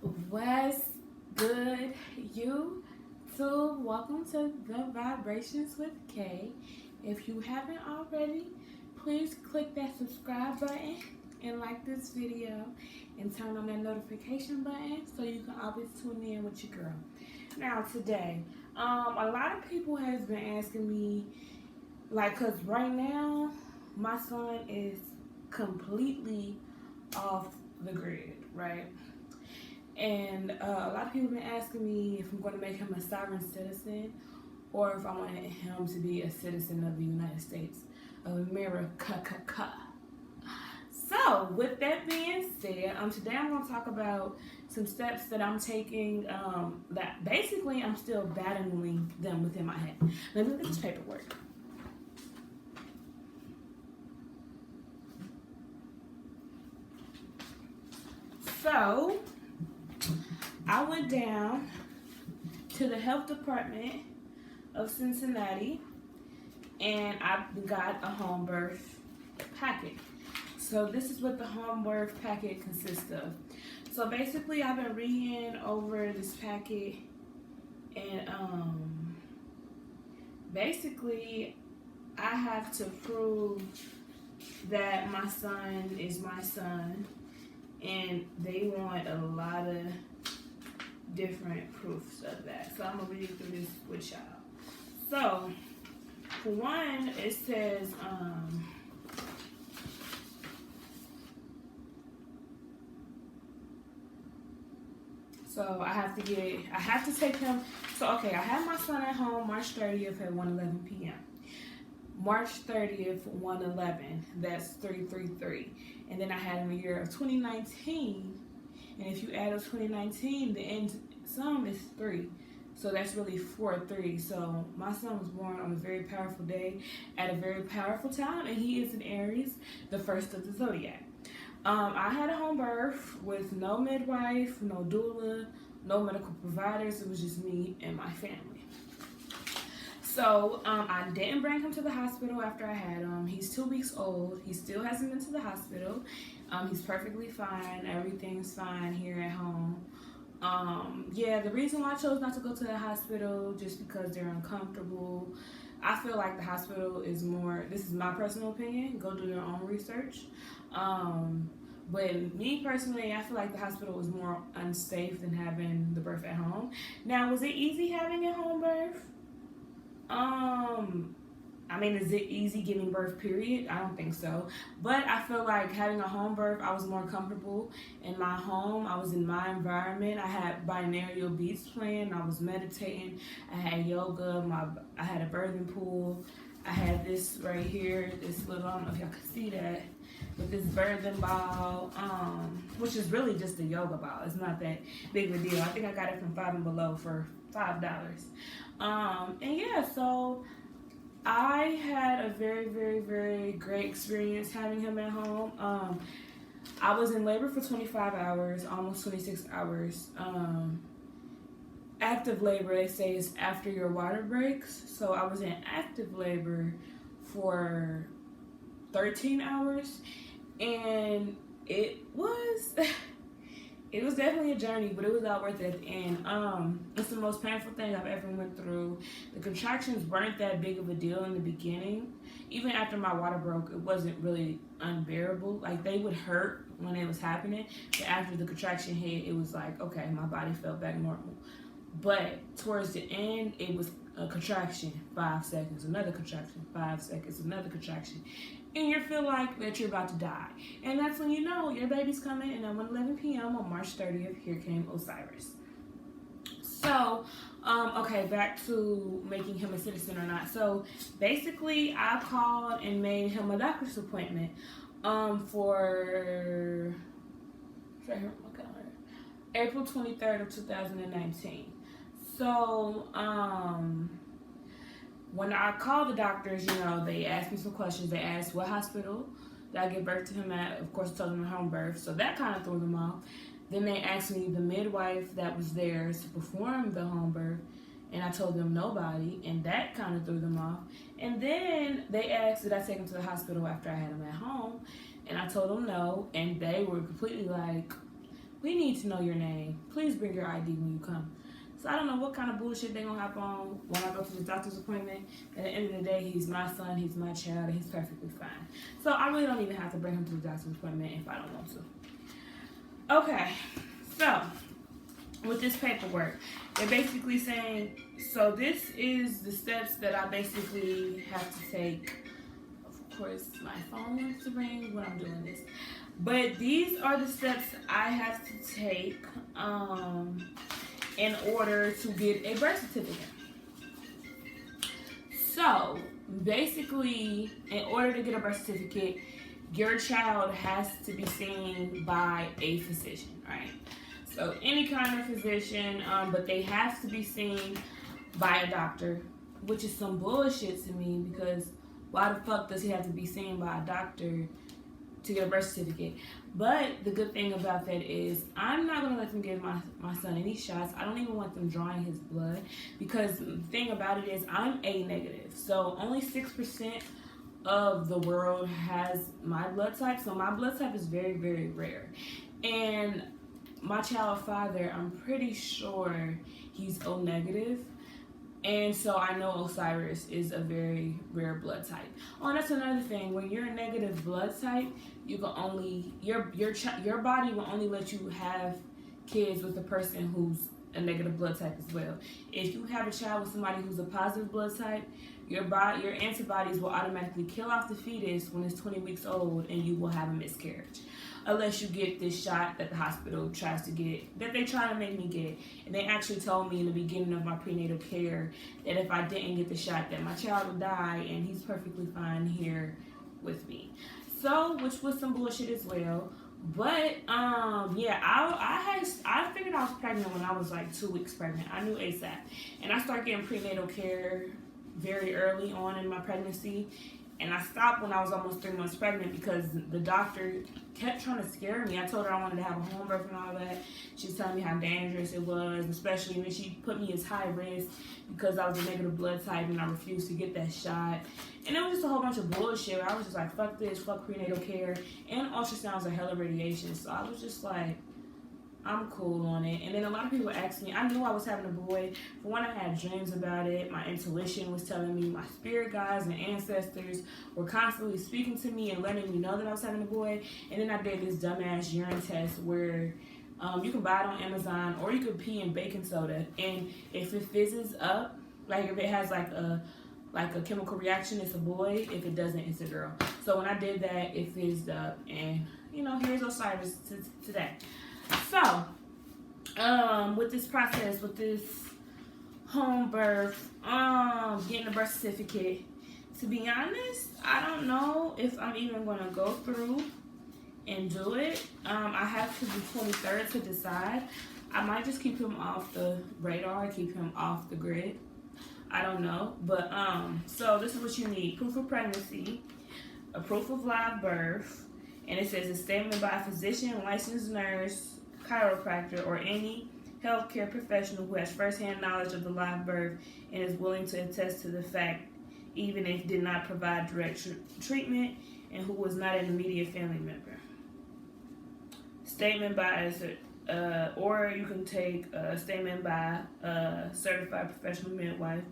What's good, you? So, welcome to the Vibrations with Kay. If you haven't already, please click that subscribe button and like this video and turn on that notification button so you can always tune in with your girl. Now, today, a lot of people has been asking me, cause right now my son is completely off the grid, right? And a lot of people have been asking me if I'm going to make him a sovereign citizen or if I want him to be a citizen of the United States of America. So, with that being said, today I'm going to talk about some steps that I'm taking that basically I'm still battling them within my head. Let me look at this paperwork. So, I went down to the health department of Cincinnati and I got a home birth packet. So this is what the home birth packet consists of. So basically I've been reading over this packet and basically I have to prove that my son is my son, and they want a lot of different proofs of that. So I'm gonna read through this with y'all. So for one, it says so I have to take him. So okay, I had my son at home March 30th at 1:11 p.m. March 30th, 1:11. That's 333. And then I had in the year of 2019. And if you add up 2019, the end sum is 3. So that's really 4-3. So my son was born on a very powerful day at a very powerful time, and he is an Aries, the first of the zodiac. I had a home birth with no midwife, no doula, no medical providers. It was just me and my family. So I didn't bring him to the hospital after I had him. He's 2 weeks old. He still hasn't been to the hospital. He's perfectly fine. Everything's fine here at home. The reason why I chose not to go to the hospital just because they're uncomfortable. I feel like the hospital is more, this is my personal opinion, go do your own research. But me personally, I feel like the hospital is more unsafe than having the birth at home. Now, was it easy having a home birth? Is it easy giving birth, period? I don't think so. But I feel like having a home birth, I was more comfortable in my home. I was in my environment. I had binaural beats playing. I was meditating. I had yoga. I had a birthing pool. I had this right here, this little, I don't know if y'all can see that, with this birthing ball, which is really just a yoga ball. It's not that big of a deal. I think I got it from Five and Below for $5. So I had a very, very, very great experience having him at home. I was in labor for 25 hours, almost 26 hours. Active labor, they say, is after your water breaks. So I was in active labor for 13 hours, and it was it was definitely a journey, but it was all worth it at the end. It's the most painful thing I've ever went through. The contractions weren't that big of a deal in the beginning. Even after my water broke, it wasn't really unbearable. Like, they would hurt when it was happening, but after the contraction hit, it was like, okay, my body felt back normal. But towards the end, it was a contraction, 5 seconds, another contraction, 5 seconds, another contraction. And you feel like that you're about to die. And that's when you know your baby's coming, and at 1:11 p.m. on March 30th, here came Osiris. So, back to making him a citizen or not. So, basically, I called and made him a doctor's appointment for April 23rd of 2019. So, when I called the doctors, they asked me some questions. They asked what hospital did I give birth to him at. Of course, I told them home birth. So that kind of threw them off. Then they asked me the midwife that was there to perform the home birth. And I told them nobody. And that kind of threw them off. And then they asked, did I take him to the hospital after I had him at home? And I told them no. And they were completely like, We need to know your name. Please bring your ID when you come. So I don't know what kind of bullshit they gonna hop on when I go to the doctor's appointment. At the end of the day, he's my son, he's my child, and he's perfectly fine. So I really don't even have to bring him to the doctor's appointment if I don't want to. Okay, so with this paperwork, they're basically saying, so this is the steps that I basically have to take. Of course, my phone wants to ring when I'm doing this. But these are the steps I have to take in order to get a birth certificate. So, basically, in order to get a birth certificate, your child has to be seen by a physician, right? So, any kind of physician, but they have to be seen by a doctor, which is some bullshit to me, because why the fuck does he have to be seen by a doctor to get a birth certificate? But the good thing about that is I'm not going to let them give my son any shots. I don't even want them drawing his blood, because the thing about it is I'm A negative. So only 6% of the world has my blood type. So my blood type is very, very rare. And my child father, I'm pretty sure he's O negative. And so I know Osiris is a very rare blood type. Oh, and that's another thing. When you're a negative blood type, you can only your body will only let you have kids with a person who's a negative blood type as well. If you have a child with somebody who's a positive blood type, your antibodies will automatically kill off the fetus when it's 20 weeks old, and you will have a miscarriage. Unless you get this shot that the hospital tries to get, that they try to make me get. And they actually told me in the beginning of my prenatal care that if I didn't get the shot, that my child would die, and he's perfectly fine here with me. So, which was some bullshit as well. But, yeah, I figured I was pregnant when I was like 2 weeks pregnant. I knew ASAP. And I started getting prenatal care very early on in my pregnancy. And I stopped when I was almost 3 months pregnant because the doctor kept trying to scare me. I told her I wanted to have a home birth and all that. She was telling me how dangerous it was, especially when she put me as high risk because I was a negative blood type and I refused to get that shot. And it was just a whole bunch of bullshit. I was just like, fuck this, fuck prenatal care. And ultrasounds are hella radiation. So I was just like, I'm cool on it. And then a lot of people asked me, I knew I was having a boy. For one, I had dreams about it. My intuition was telling me, my spirit guides and ancestors were constantly speaking to me and letting me know that I was having a boy. And then I did this dumbass urine test where you can buy it on Amazon, or you could pee in baking soda. And if it fizzes up, like if it has like a chemical reaction, it's a boy. If it doesn't, it's a girl. So when I did that, it fizzed up. And, you know, here's Osiris today. So, with this process, with this home birth, getting a birth certificate, to be honest, I don't know if I'm even going to go through and do it. I have to the 23rd to decide. I might just keep him off the radar, keep him off the grid. I don't know. But, so this is what you need. Proof of pregnancy, a proof of live birth, and it says a statement by a physician, licensed nurse, chiropractor, or any healthcare professional who has firsthand knowledge of the live birth and is willing to attest to the fact, even if did not provide direct treatment, and who was not an immediate family member. Statement by or you can take a statement by a certified professional midwife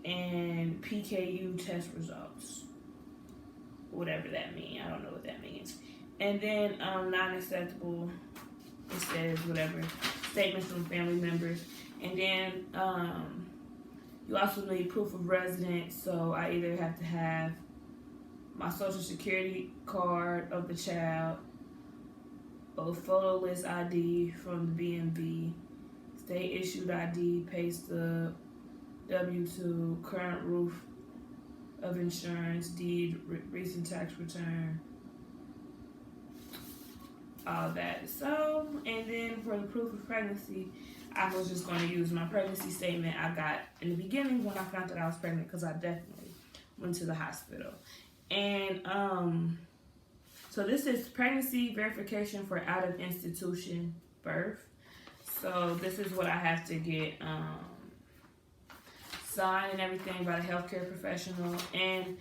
and PKU test results. Whatever that means. I don't know what that means. And then non-acceptable, it says whatever, statements from family members. And then you also need proof of residence. So I either have to have my social security card of the child, a photo list ID from the BMV, state issued ID, pay stub, W-2, current roof of insurance, deed, recent tax return, all that. So, and then for the proof of pregnancy, I was just going to use my pregnancy statement I got in the beginning when I found that I was pregnant, because I definitely went to the hospital. And so this is pregnancy verification for out of institution birth. So this is what I have to get signed and everything by the healthcare professional, and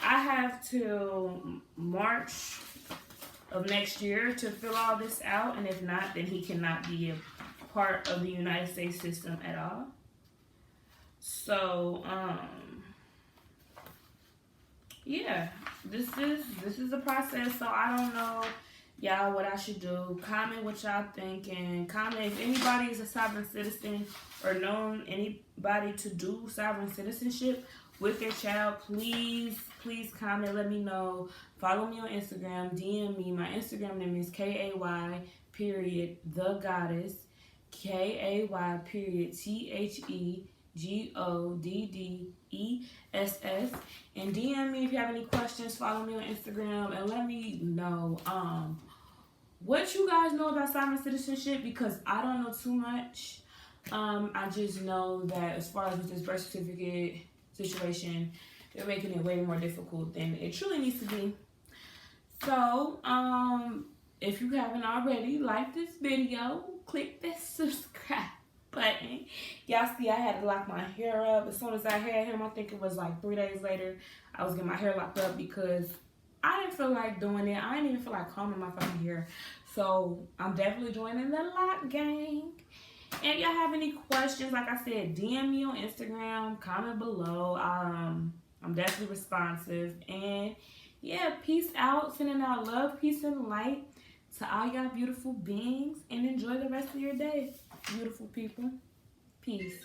I have till March of next year to fill all this out, and if not, then he cannot be a part of the United States system at all. So, yeah, this is the process. So I don't know, y'all, what I should do. Comment what y'all think, and comment if anybody is a sovereign citizen or known anybody to do sovereign citizenship with their child. Please comment, let me know. Follow me on Instagram, DM me. My Instagram name is KAY period the goddess, KAY period THEGODDESS, and DM me if you have any questions. Follow me on Instagram and let me know what you guys know about sovereign citizenship, because I don't know too much. I just know that as far as with this birth certificate situation, they're making it way more difficult than it truly needs to be. So, if you haven't already, like this video, click that subscribe button. Y'all see I had to lock my hair up. As soon as I had him, I think it was like 3 days later, I was getting my hair locked up because I didn't feel like doing it. I didn't even feel like combing my fucking hair. So, I'm definitely joining the lock gang. And if y'all have any questions, like I said, DM me on Instagram, comment below. I'm definitely responsive. And yeah, peace out. Sending out love, peace, and light to all y'all beautiful beings. And enjoy the rest of your day, beautiful people. Peace.